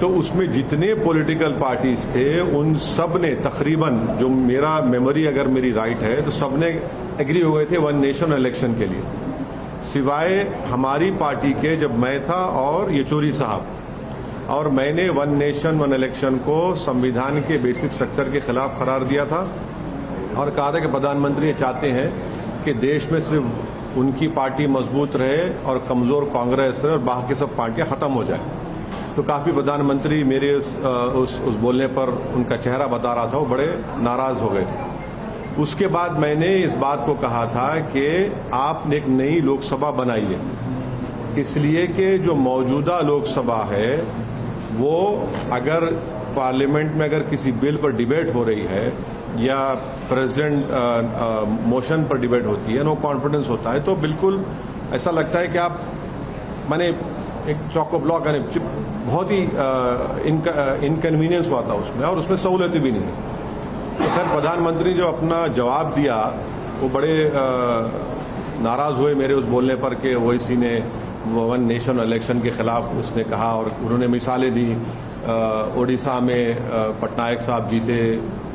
तो उसमें जितने पॉलिटिकल पार्टीज थे उन सब ने तकरीबन, जो मेरा मेमोरी अगर मेरी राइट है, तो सब ने एग्री हो गए थे वन नेशन इलेक्शन के लिए, सिवाय हमारी पार्टी के, जब मैं था और येचुरी साहब, और मैंने वन नेशन वन इलेक्शन को संविधान के बेसिक स्ट्रक्चर के खिलाफ करार दिया था और कहा था कि प्रधानमंत्री ये चाहते हैं कि देश में सिर्फ उनकी पार्टी मजबूत रहे और कमजोर कांग्रेस रहे और बाकी सब पार्टियां खत्म हो जाए। तो काफी प्रधानमंत्री मेरे उस बोलने पर उनका चेहरा बता रहा था, वो बड़े नाराज हो गए थे। उसके बाद मैंने इस बात को कहा था कि आपने एक नई लोकसभा बनाई है, इसलिए कि जो मौजूदा लोकसभा है वो अगर पार्लियामेंट में अगर किसी बिल पर डिबेट हो रही है या प्रेसिडेंट मोशन पर डिबेट होती है, नो कॉन्फिडेंस होता है, तो बिल्कुल ऐसा लगता है कि आप माने एक चौको ब्लॉक बहुत ही इनकन्वीनियंस हुआ था उसमें, और उसमें सहूलियत भी नहीं है। तो खैर प्रधानमंत्री जो अपना जवाब दिया वो बड़े नाराज हुए मेरे उस बोलने पर कि वो इसी ने वन नेशन इलेक्शन के खिलाफ उसने कहा, और उन्होंने मिसालें दी। ओडिशा में पटनायक साहब जीते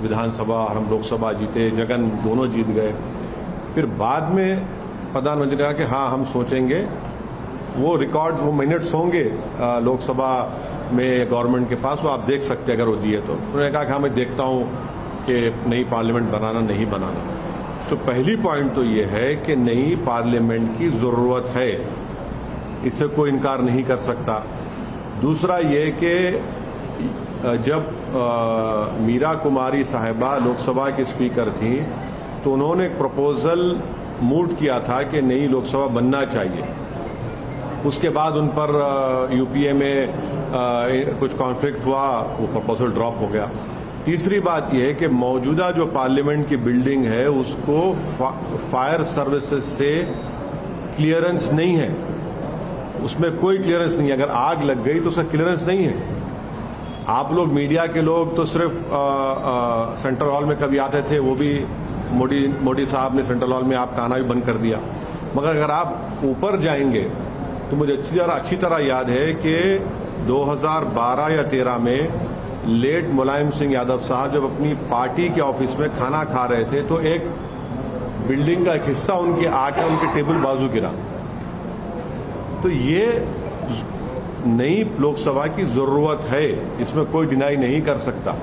विधानसभा और हम लोकसभा जीते, जगन दोनों जीत गए। फिर बाद में प्रधानमंत्री ने कहा कि हाँ हम सोचेंगे, वो रिकॉर्ड वो मिनट्स होंगे लोकसभा में गवर्नमेंट के पास, वो आप देख सकते हैं अगर वो दिए तो। उन्होंने कहा कि हाँ मैं देखता हूँ कि नई पार्लियामेंट बनाना नहीं बनाना। तो पहली पॉइंट तो ये है कि नई पार्लियामेंट की जरूरत है, इससे कोई इनकार नहीं कर सकता। दूसरा ये कि जब मीरा कुमारी साहिबा लोकसभा की स्पीकर थी तो उन्होंने एक प्रपोजल मूव किया था कि नई लोकसभा बनना चाहिए। उसके बाद उन पर यूपीए में कुछ कॉन्फ्लिक्ट हुआ, वो प्रपोजल ड्रॉप हो गया। तीसरी बात यह है कि मौजूदा जो पार्लियामेंट की बिल्डिंग है उसको फायर सर्विसेज से क्लियरेंस नहीं है, उसमें कोई क्लियरेंस नहीं है। अगर आग लग गई तो उसका क्लियरेंस नहीं है। आप लोग मीडिया के लोग तो सिर्फ सेंट्रल हॉल में कभी आते थे, वो भी मोदी साहब ने सेंट्रल हॉल में आपका आना भी बंद कर दिया। मगर अगर आप ऊपर जाएंगे तो मुझे अच्छी तरह याद है कि 2012 या 13 में लेट मुलायम सिंह यादव साहब जब अपनी पार्टी के ऑफिस में खाना खा रहे थे तो एक बिल्डिंग का एक हिस्सा उनके आके उनके टेबल बाजू गिरा। तो ये नई लोकसभा की जरूरत है, इसमें कोई डिनाई नहीं कर सकता।